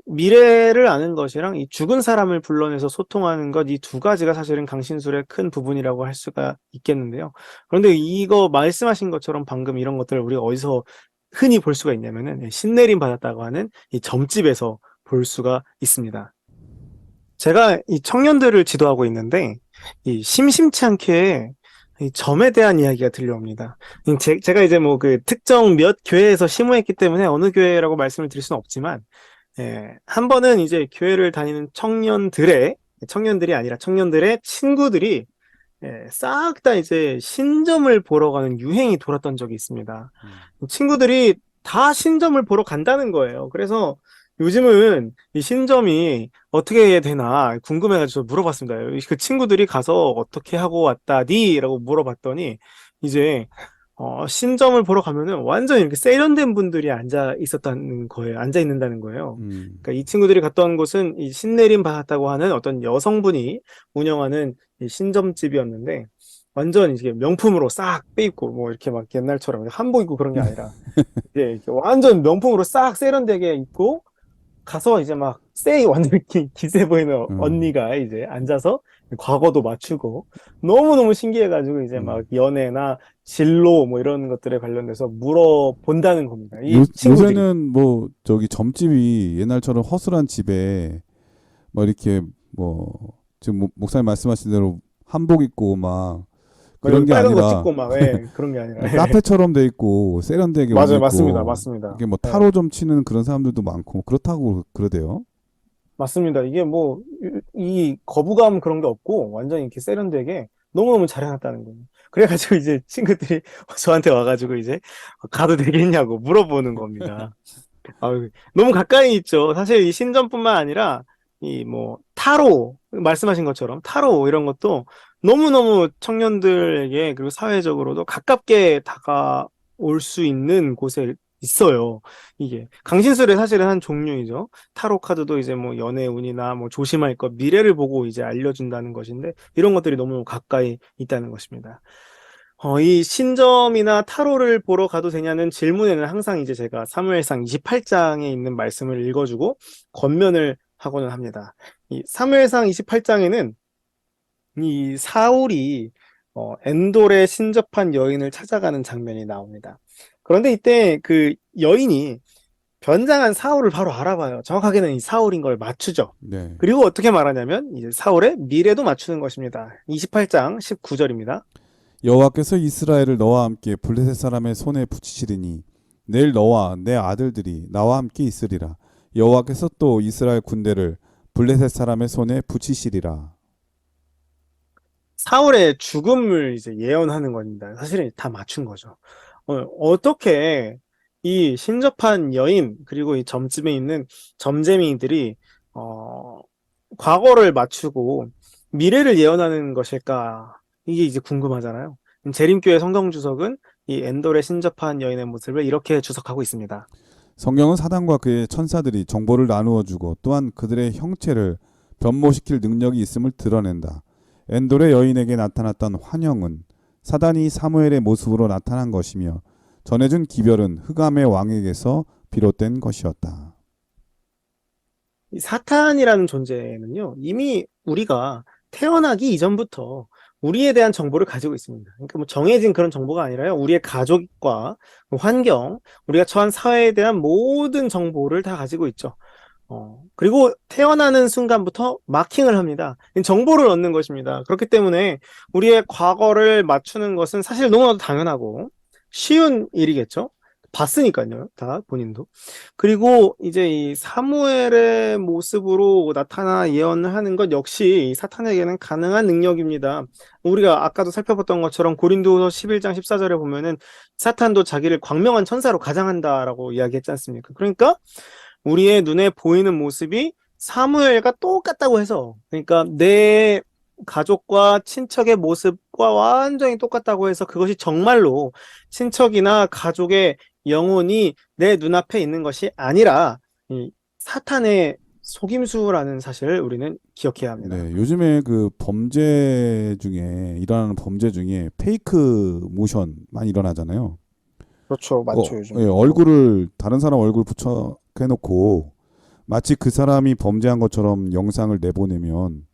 미래를 아는 것이랑 이 죽은 사람을 불러내서 소통하는 것, 이 두 가지가 사실은 강신술의 큰 부분이라고 할 수가 있겠는데요. 그런데 이거 말씀하신 것처럼 방금 이런 것들을 우리가 어디서 흔히 볼 수가 있냐면은 신내림 받았다고 하는 이 점집에서 볼 수가 있습니다. 제가 이 청년들을 지도하고 있는데 이 심심치 않게 이 점에 대한 이야기가 들려옵니다. 제가 이제 뭐 그 특정 몇 교회에서 심호했기 때문에 어느 교회라고 말씀을 드릴 수는 없지만, 한 번은 이제 교회를 다니는 청년들이 아니라 청년들의 친구들이 싹 다 이제 신점을 보러 가는 유행이 돌았던 적이 있습니다. 친구들이 다 신점을 보러 간다는 거예요. 그래서 요즘은 이 신점이 어떻게 해야 되나 궁금해가지고 물어봤습니다. 그 친구들이 가서 어떻게 하고 왔다니? 라고 물어봤더니 이제 신점을 보러 가면은 완전 이렇게 세련된 분들이 앉아 있었다는 거예요. 앉아 있는다는 거예요. 그러니까 이 친구들이 갔던 곳은 이 신내림 받았다고 하는 어떤 여성분이 운영하는 이 신점집이었는데 완전 이게 명품으로 싹 빼입고 뭐 이렇게 막 옛날처럼 한복 입고 그런 게 아니라 이제 이렇게 완전 명품으로 싹 세련되게 입고 가서 이제 막 완전 기세 보이는 언니가 이제 앉아서 과거도 맞추고 너무너무 신기해가지고 이제 막 연애나 진로 뭐 이런 것들에 관련돼서 물어본다는 겁니다. 이 친구들이. 요새는 뭐 저기 점집이 옛날처럼 허술한 집에 뭐 이렇게 뭐 지금 목사님 말씀하신 대로 한복 입고 막 그런 게 빨간 거 아니라 찍고 막 그런 게 아니라 카페처럼 돼 있고 세련되게 옷 맞아요, 입고 맞습니다, 맞습니다. 이게 뭐 타로 좀 치는 그런 사람들도 많고 그렇다고 그러대요. 맞습니다. 이게 뭐 이 거부감 그런 게 없고 완전히 이렇게 세련되게 너무너무 잘 해놨다는 거예요. 그래가지고 이제 친구들이 저한테 와가지고 이제 가도 되겠냐고 물어보는 겁니다. 너무 가까이 있죠. 사실 이 신전뿐만 아니라 이 뭐 타로 말씀하신 것처럼 타로 이런 것도 너무너무 청년들에게 그리고 사회적으로도 가깝게 다가올 수 있는 곳에 있어요. 이게 강신술의 사실은 한 종류이죠. 타로 카드도 이제 뭐 연애 운이나 뭐 조심할 것, 미래를 보고 이제 알려준다는 것인데 이런 것들이 너무 가까이 있다는 것입니다. 이 신점이나 타로를 보러 가도 되냐는 질문에는 항상 이제 제가 사무엘상 28장에 있는 말씀을 읽어주고 권면을 하고는 합니다. 이 사무엘상 28장에는 이 사울이 엔돌에 신접한 여인을 찾아가는 장면이 나옵니다. 그런데 이때 그 여인이 변장한 사울을 바로 알아봐요. 정확하게는 이 사울인 걸 맞추죠. 네. 그리고 어떻게 말하냐면 이제 사울의 미래도 맞추는 것입니다. 28장 19절입니다. 여호와께서 이스라엘을 너와 함께 블레셋 사람의 손에 붙이시리니 내일 너와 내 아들들이 나와 함께 있으리라. 여호와께서 또 이스라엘 군대를 블레셋 사람의 손에 붙이시리라. 사울의 죽음을 이제 예언하는 겁니다. 사실은 다 맞춘 거죠. 어떻게 이 신접한 여인 그리고 이 점집에 있는 점쟁이들이 과거를 맞추고 미래를 예언하는 것일까? 이게 이제 궁금하잖아요. 재림교회 성경주석은 이 엔돌에 신접한 여인의 모습을 이렇게 주석하고 있습니다. 성경은 사단과 그의 천사들이 정보를 나누어 주고 또한 그들의 형체를 변모시킬 능력이 있음을 드러낸다. 엔돌의 여인에게 나타났던 환영은 사단이 사무엘의 모습으로 나타난 것이며 전해준 기별은 흑암의 왕에게서 비롯된 것이었다. 이 사탄이라는 존재는요, 이미 우리가 태어나기 이전부터 우리에 대한 정보를 가지고 있습니다. 그러니까 뭐 정해진 그런 정보가 아니라요, 우리의 가족과 환경, 우리가 처한 사회에 대한 모든 정보를 다 가지고 있죠. 그리고 태어나는 순간부터 마킹을 합니다. 정보를 얻는 것입니다. 그렇기 때문에 우리의 과거를 맞추는 것은 사실 너무나도 당연하고 쉬운 일이겠죠. 봤으니까요, 다 본인도. 그리고 이제 이 사무엘의 모습으로 나타나 예언을 하는 것 역시 사탄에게는 가능한 능력입니다. 우리가 아까도 살펴봤던 것처럼 고린도후서 11장 14절에 보면은 사탄도 자기를 광명한 천사로 가장한다라고 이야기했지 않습니까? 그러니까 우리의 눈에 보이는 모습이 사무엘과 똑같다고 해서, 그러니까 내 가족과 친척의 모습과 완전히 똑같다고 해서 그것이 정말로 친척이나 가족의 영혼이 내 눈앞에 있는 것이 아니라 이 사탄의 속임수라는 사실을 우리는 기억해야 합니다. 네, 요즘에 그 범죄 중에 일어나는 범죄 중에 페이크 모션 많이 일어나잖아요. 그렇죠. 많죠, 예, 얼굴을 다른 사람 얼굴 붙여 해놓고 마치 그 사람이 범죄한 것처럼 영상을 내보내면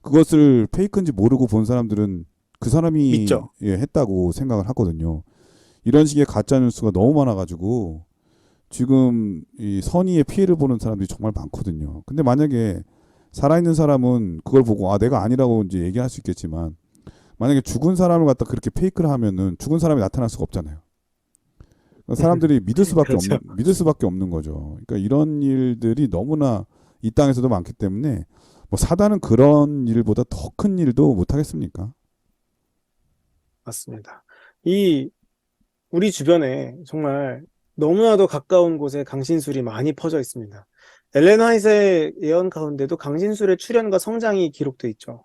그것을 페이크인지 모르고 본 사람들은 그 사람이 믿죠. 예, 했다고 생각을 하거든요. 이런 식의 가짜 뉴스가 너무 많아가지고 지금 이 선의의 피해를 보는 사람들이 정말 많거든요. 근데 만약에 살아있는 사람은 그걸 보고 아 내가 아니라고 이제 얘기할 수 있겠지만 만약에 죽은 사람을 갖다 그렇게 페이크를 하면은 죽은 사람이 나타날 수가 없잖아요. 사람들이 그렇죠. 믿을 수밖에 없는 거죠. 그러니까 이런 일들이 너무나 이 땅에서도 많기 때문에 뭐 사단은 그런 일보다 더 큰 일도 못 하겠습니까? 맞습니다. 이 우리 주변에 정말 너무나도 가까운 곳에 강신술이 많이 퍼져 있습니다. 엘렌 화이트의 예언 가운데도 강신술의 출현과 성장이 기록돼 있죠.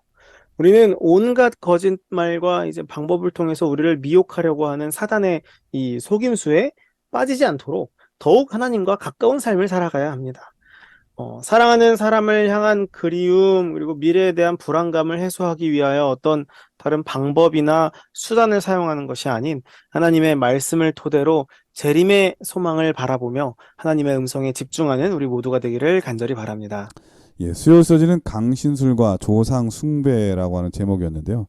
우리는 온갖 거짓말과 이제 방법을 통해서 우리를 미혹하려고 하는 사단의 이 속임수에 빠지지 않도록 더욱 하나님과 가까운 삶을 살아가야 합니다. 사랑하는 사람을 향한 그리움, 그리고 미래에 대한 불안감을 해소하기 위하여 어떤 다른 방법이나 수단을 사용하는 것이 아닌 하나님의 말씀을 토대로 재림의 소망을 바라보며 하나님의 음성에 집중하는 우리 모두가 되기를 간절히 바랍니다. 예, 수요일 서지는 강신술과 조상 숭배라고 하는 제목이었는데요.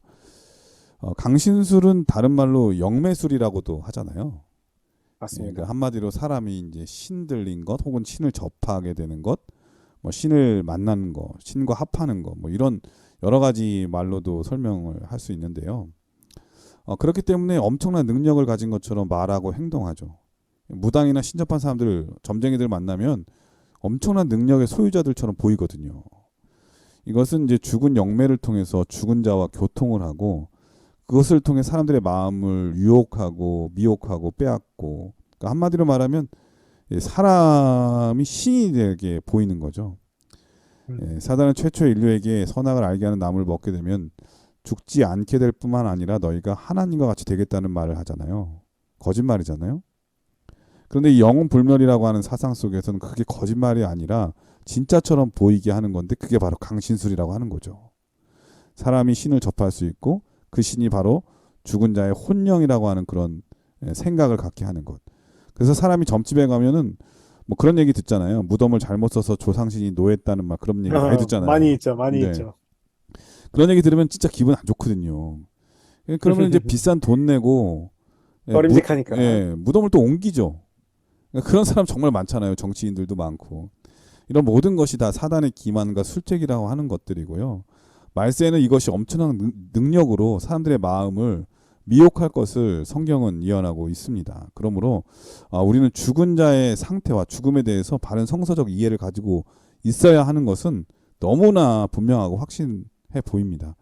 강신술은 다른 말로 영매술이라고도 하잖아요. 예, 맞습니다. 그러니까 한마디로 사람이 이제 신들린 것 혹은 신을 접하게 되는 것, 뭐 신을 만나는 것, 신과 합하는 것, 뭐 이런 여러 가지 말로도 설명을 할 수 있는데요. 그렇기 때문에 엄청난 능력을 가진 것처럼 말하고 행동하죠. 무당이나 신접한 사람들, 점쟁이들 만나면 엄청난 능력의 소유자들처럼 보이거든요. 이것은 이제 죽은 영매를 통해서 죽은 자와 교통을 하고 그것을 통해 사람들의 마음을 유혹하고 미혹하고 빼앗고 그러니까 한마디로 말하면 사람이 신이 되게 보이는 거죠. 사단은 최초의 인류에게 선악을 알게 하는 나무를 먹게 되면 죽지 않게 될 뿐만 아니라 너희가 하나님과 같이 되겠다는 말을 하잖아요. 거짓말이잖아요. 그런데 이 영혼 불멸이라고 하는 사상 속에서는 그게 거짓말이 아니라 진짜처럼 보이게 하는 건데 그게 바로 강신술이라고 하는 거죠. 사람이 신을 접할 수 있고 그 신이 바로 죽은 자의 혼령이라고 하는 그런 생각을 갖게 하는 것. 그래서 사람이 점집에 가면은 뭐 그런 얘기 듣잖아요. 무덤을 잘못 써서 조상신이 노했다는 말 그런 얘기 많이 듣잖아요. 많이 있죠, 많이 네. 있죠. 그런 얘기 들으면 진짜 기분 안 좋거든요. 그러면 이제 비싼 돈 내고 꺼림직하니까. 무덤을 또 옮기죠. 그러니까 그런 사람 정말 많잖아요. 정치인들도 많고. 이런 모든 것이 다 사단의 기만과 술책이라고 하는 것들이고요. 말세는 이것이 엄청난 능력으로 사람들의 마음을 미혹할 것을 성경은 예언하고 있습니다. 그러므로 우리는 죽은 자의 상태와 죽음에 대해서 바른 성서적 이해를 가지고 있어야 하는 것은 너무나 분명하고 확신해 보입니다.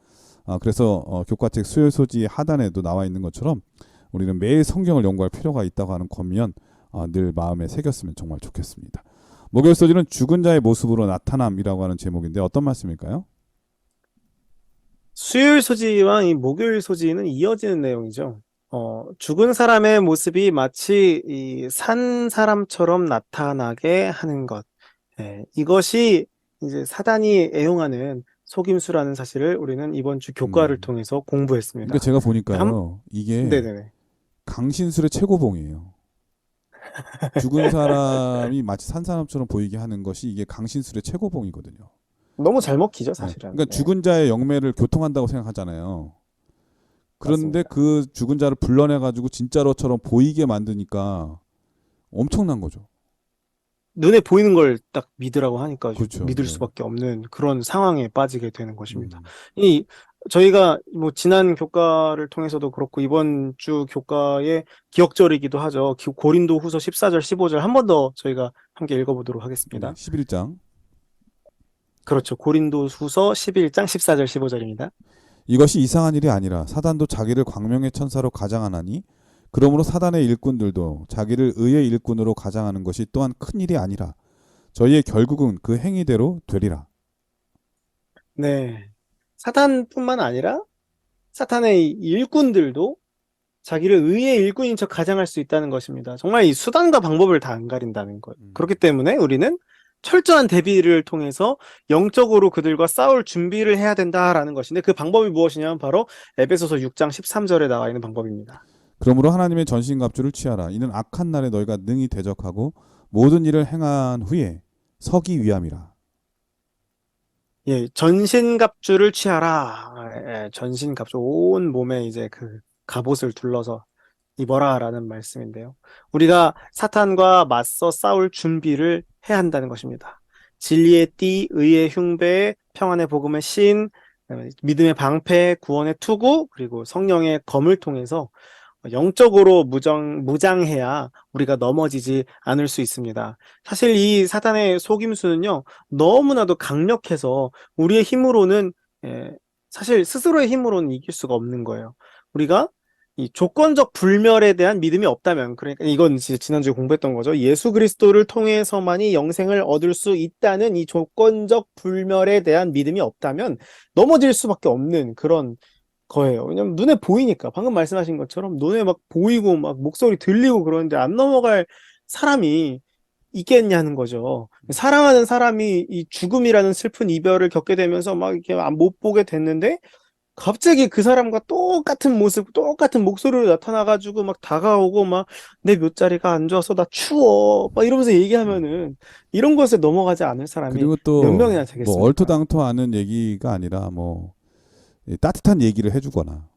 그래서 교과책 수요일 소지 하단에도 나와 있는 것처럼 우리는 매일 성경을 연구할 필요가 있다고 하는 권면 늘 마음에 새겼으면 정말 좋겠습니다. 목요일 소지는 죽은 자의 모습으로 나타남이라고 하는 제목인데 어떤 말씀일까요? 수요일 소지와 이 목요일 소지는 이어지는 내용이죠. 죽은 사람의 모습이 마치 이 산 사람처럼 나타나게 하는 것. 이것이 이제 사단이 애용하는 속임수라는 사실을 우리는 이번 주 교과를 통해서 공부했습니다. 그러니까 제가 보니까요. 이게 네네네. 강신술의 최고봉이에요. 죽은 사람이 마치 산 사람처럼 보이게 하는 것이 이게 강신술의 최고봉이거든요. 너무 잘 먹히죠, 네. 사실은. 그러니까 죽은 자의 영매를 교통한다고 생각하잖아요. 그런데 맞습니다. 그 죽은 자를 불러내 가지고 진짜로처럼 보이게 만드니까 엄청난 거죠. 눈에 보이는 걸 딱 믿으라고 하니까 그렇죠. 믿을 네. 수밖에 없는 그런 상황에 빠지게 되는 것입니다. 음. 저희가 뭐 지난 교과를 통해서도 그렇고 이번 주 교과의 기억절이기도 하죠. 고린도후서 14절 15절 한 번 더 저희가 함께 읽어보도록 네, 하겠습니다. 11장. 그렇죠. 고린도후서 11장 14절 15절입니다. 이것이 이상한 일이 아니라 사단도 자기를 광명의 천사로 가장하나니 그러므로 사단의 일꾼들도 자기를 의의 일꾼으로 가장하는 것이 또한 큰 일이 아니라 저희의 결국은 그 행위대로 되리라. 네. 사탄뿐만 아니라 사탄의 일꾼들도 자기를 의의 일꾼인 척 가장할 수 있다는 것입니다. 정말 이 수단과 방법을 다 안 가린다는 것. 그렇기 때문에 우리는 철저한 대비를 통해서 영적으로 그들과 싸울 준비를 해야 된다라는 것인데 그 방법이 무엇이냐면 바로 에베소서 6장 13절에 나와 있는 방법입니다. 그러므로 하나님의 전신갑주를 취하라. 이는 악한 날에 너희가 능히 대적하고 모든 일을 행한 후에 서기 위함이라. 예, 전신갑주를 취하라. 예, 전신갑주 온 몸에 이제 그 갑옷을 둘러서 입어라라는 말씀인데요. 우리가 사탄과 맞서 싸울 준비를 해야 한다는 것입니다. 진리의 띠, 의의 흉배, 평안의 복음의 신, 그다음에 믿음의 방패, 구원의 투구, 그리고 성령의 검을 통해서 영적으로 무장해야 우리가 넘어지지 않을 수 있습니다. 사실 이 사탄의 속임수는요, 너무나도 강력해서 우리의 힘으로는, 사실 스스로의 힘으로는 이길 수가 없는 거예요. 우리가 이 조건적 불멸에 대한 믿음이 없다면, 그러니까 이건 진짜 지난주에 공부했던 거죠. 예수 그리스도를 통해서만이 영생을 얻을 수 있다는 이 조건적 불멸에 대한 믿음이 없다면 넘어질 수밖에 없는 그런 거예요. 왜냐면 눈에 보이니까. 방금 말씀하신 것처럼 눈에 막 보이고 막 목소리 들리고 그러는데 안 넘어갈 사람이 있겠냐는 거죠. 사랑하는 사람이 이 죽음이라는 슬픈 이별을 겪게 되면서 막 이렇게 못 보게 됐는데 갑자기 그 사람과 똑같은 모습, 똑같은 목소리로 나타나가지고 막 다가오고 막 내 묫자리가 안 좋아서 나 추워 막 이러면서 얘기하면은 이런 것에 넘어가지 않을 사람이 그리고 몇 또 명이나 뭐 되겠습니까? 얼토당토하는 얘기가 아니라 뭐 따뜻한 얘기를 해주거나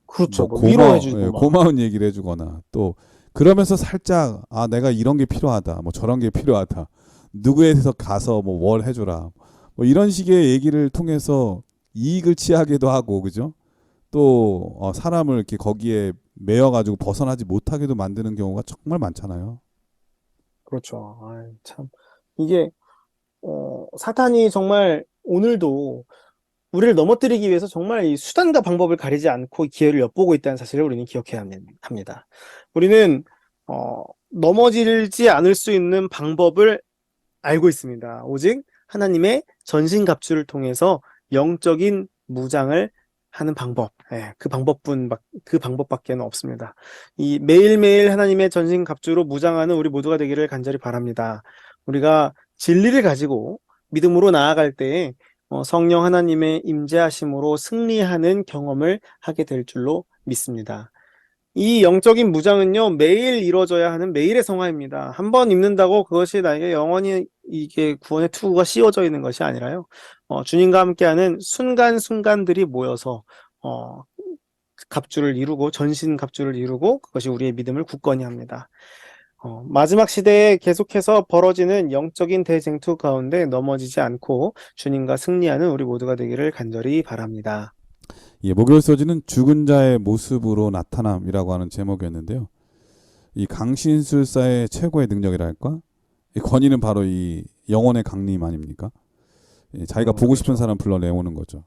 그렇죠. 뭐 뭐 위로해주고 막. 고마운 얘기를 해주거나 또 그러면서 살짝 내가 이런 게 필요하다 뭐 저런 게 필요하다 누구에서 가서 뭐 뭘 해줘라 뭐 이런 식의 얘기를 통해서 이익을 취하기도 하고 그죠? 또 사람을 이렇게 거기에 매여가지고 벗어나지 못하게도 만드는 경우가 정말 많잖아요. 그렇죠. 참 이게 사탄이 정말 오늘도 우리를 넘어뜨리기 위해서 정말 이 수단과 방법을 가리지 않고 기회를 엿보고 있다는 사실을 우리는 기억해야 합니다. 우리는 넘어지지 않을 수 있는 방법을 알고 있습니다. 오직 하나님의 전신갑주를 통해서 영적인 무장을 하는 방법, 그 방법밖에는 없습니다. 이 매일매일 하나님의 전신갑주로 무장하는 우리 모두가 되기를 간절히 바랍니다. 우리가 진리를 가지고 믿음으로 나아갈 때 성령 하나님의 임재하심으로 승리하는 경험을 하게 될 줄로 믿습니다. 이 영적인 무장은요, 매일 이루어져야 하는 매일의 성화입니다. 한 번 입는다고 그것이 나에게 영원히 이게 구원의 투구가 씌워져 있는 것이 아니라요, 주님과 함께하는 순간순간들이 모여서, 갑주를 이루고, 전신 갑주를 이루고, 그것이 우리의 믿음을 굳건히 합니다. 마지막 시대에 계속해서 벌어지는 영적인 대쟁투 가운데 넘어지지 않고 주님과 승리하는 우리 모두가 되기를 간절히 바랍니다. 예, 목요일 소지는 죽은 자의 모습으로 나타남이라고 하는 제목이었는데요. 이 강신술사의 최고의 능력이랄까? 이 권위는 바로 이 영혼의 강림 아닙니까? 자기가 보고 싶은 그렇죠. 사람 불러내오는 거죠.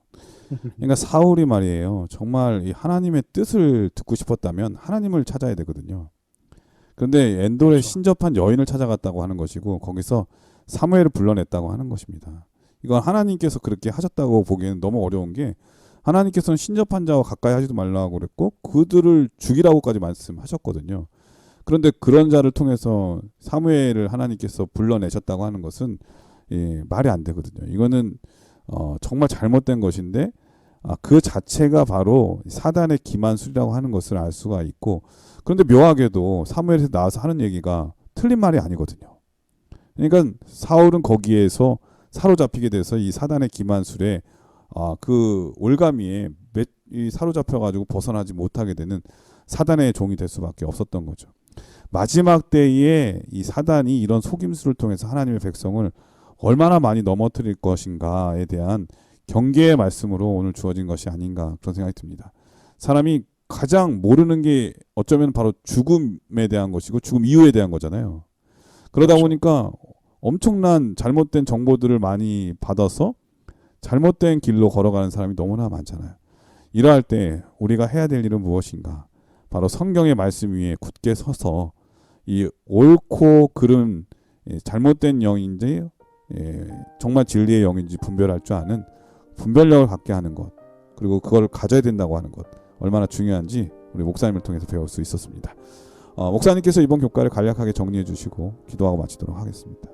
그러니까 사울이 말이에요. 정말 이 하나님의 뜻을 듣고 싶었다면 하나님을 찾아야 되거든요. 그런데 엔돌에 그렇죠. 신접한 여인을 찾아갔다고 하는 것이고 거기서 사무엘을 불러냈다고 하는 것입니다. 이건 하나님께서 그렇게 하셨다고 보기에는 너무 어려운 게 하나님께서는 신접한 자와 가까이 하지도 말라고 그랬고 그들을 죽이라고까지 말씀하셨거든요. 그런데 그런 자를 통해서 사무엘을 하나님께서 불러내셨다고 하는 것은 말이 안 되거든요. 이거는 정말 잘못된 것인데 그 자체가 바로 사단의 기만술이라고 하는 것을 알 수가 있고 그런데 묘하게도 사무엘에서 나와서 하는 얘기가 틀린 말이 아니거든요. 그러니까 사울은 거기에서 사로잡히게 돼서 이 사단의 기만술에 그 올가미에 사로잡혀가지고 벗어나지 못하게 되는 사단의 종이 될 수밖에 없었던 거죠. 마지막 때에 이 사단이 이런 속임수를 통해서 하나님의 백성을 얼마나 많이 넘어뜨릴 것인가에 대한 경계의 말씀으로 오늘 주어진 것이 아닌가 그런 생각이 듭니다. 사람이 가장 모르는 게 어쩌면 바로 죽음에 대한 것이고 죽음 이후에 대한 거잖아요. 그러다 그렇죠. 보니까 엄청난 잘못된 정보들을 많이 받아서 잘못된 길로 걸어가는 사람이 너무나 많잖아요. 이러할 때 우리가 해야 될 일은 무엇인가? 바로 성경의 말씀 위에 굳게 서서 이 옳고 그른 잘못된 영인지 정말 진리의 영인지 분별할 줄 아는 분별력을 갖게 하는 것 그리고 그걸 가져야 된다고 하는 것 얼마나 중요한지 우리 목사님을 통해서 배울 수 있었습니다. 목사님께서 이번 교과를 간략하게 정리해 주시고 기도하고 마치도록 하겠습니다.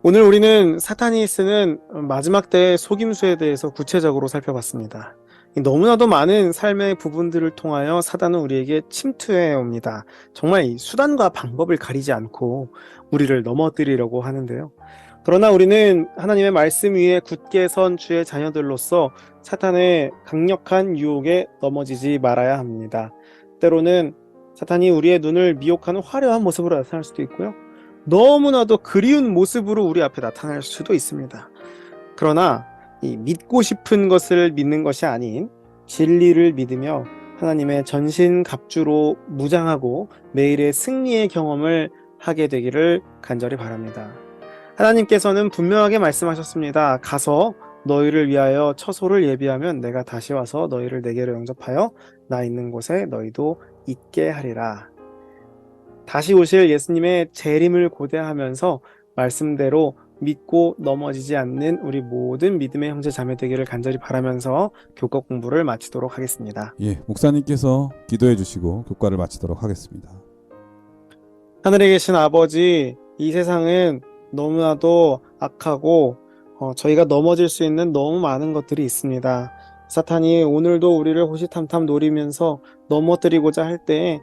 오늘 우리는 사탄이 쓰는 마지막 때의 속임수에 대해서 구체적으로 살펴봤습니다. 너무나도 많은 삶의 부분들을 통하여 사단은 우리에게 침투해 옵니다. 정말 이 수단과 방법을 가리지 않고 우리를 넘어뜨리려고 하는데요. 그러나 우리는 하나님의 말씀 위에 굳게 선 주의 자녀들로서 사탄의 강력한 유혹에 넘어지지 말아야 합니다. 때로는 사탄이 우리의 눈을 미혹하는 화려한 모습으로 나타날 수도 있고요. 너무나도 그리운 모습으로 우리 앞에 나타날 수도 있습니다. 그러나 이 믿고 싶은 것을 믿는 것이 아닌 진리를 믿으며 하나님의 전신갑주로 무장하고 매일의 승리의 경험을 하게 되기를 간절히 바랍니다. 하나님께서는 분명하게 말씀하셨습니다. 가서 너희를 위하여 처소를 예비하면 내가 다시 와서 너희를 내게로 영접하여 나 있는 곳에 너희도 있게 하리라. 다시 오실 예수님의 재림을 고대하면서 말씀대로 믿고 넘어지지 않는 우리 모든 믿음의 형제 자매 되기를 간절히 바라면서 교과 공부를 마치도록 하겠습니다. 예, 목사님께서 기도해 주시고 교과를 마치도록 하겠습니다. 하늘에 계신 아버지, 이 세상은 너무나도 악하고 저희가 넘어질 수 있는 너무 많은 것들이 있습니다. 사탄이 오늘도 우리를 호시탐탐 노리면서 넘어뜨리고자 할 때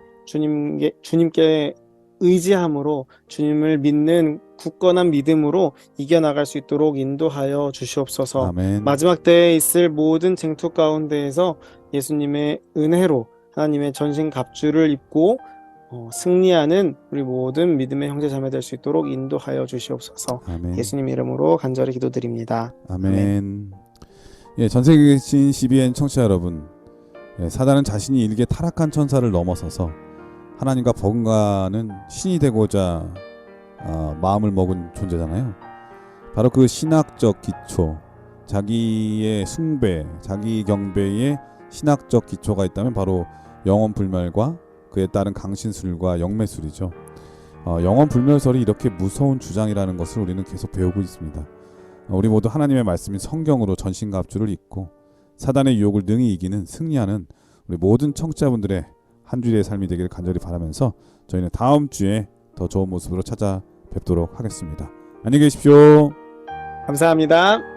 주님께 의지함으로 주님을 믿는 굳건한 믿음으로 이겨나갈 수 있도록 인도하여 주시옵소서. 아멘. 마지막 때에 있을 모든 쟁투 가운데에서 예수님의 은혜로 하나님의 전신 갑주를 입고 승리하는 우리 모든 믿음의 형제 자매 될 수 있도록 인도하여 주시옵소서. 아멘. 예수님 이름으로 간절히 기도드립니다. 아멘. 예, 전 세계에 계신 CBN 청취자 여러분, 예, 사단은 자신이 일개 타락한 천사를 넘어서서 하나님과 버금가는 신이 되고자 마음을 먹은 존재잖아요. 바로 그 신학적 기초, 자기의 숭배, 자기 경배의 신학적 기초가 있다면 바로 영원불멸과 그에 따른 강신술과 영매술이죠. 영원불멸설이 이렇게 무서운 주장이라는 것을 우리는 계속 배우고 있습니다. 우리 모두 하나님의 말씀인 성경으로 전신갑주를 입고 사단의 유혹을 능히 이기는 승리하는 우리 모든 청취자분들의 한 주일의 삶이 되기를 간절히 바라면서 저희는 다음 주에 더 좋은 모습으로 찾아뵙도록 하겠습니다. 안녕히 계십시오. 감사합니다.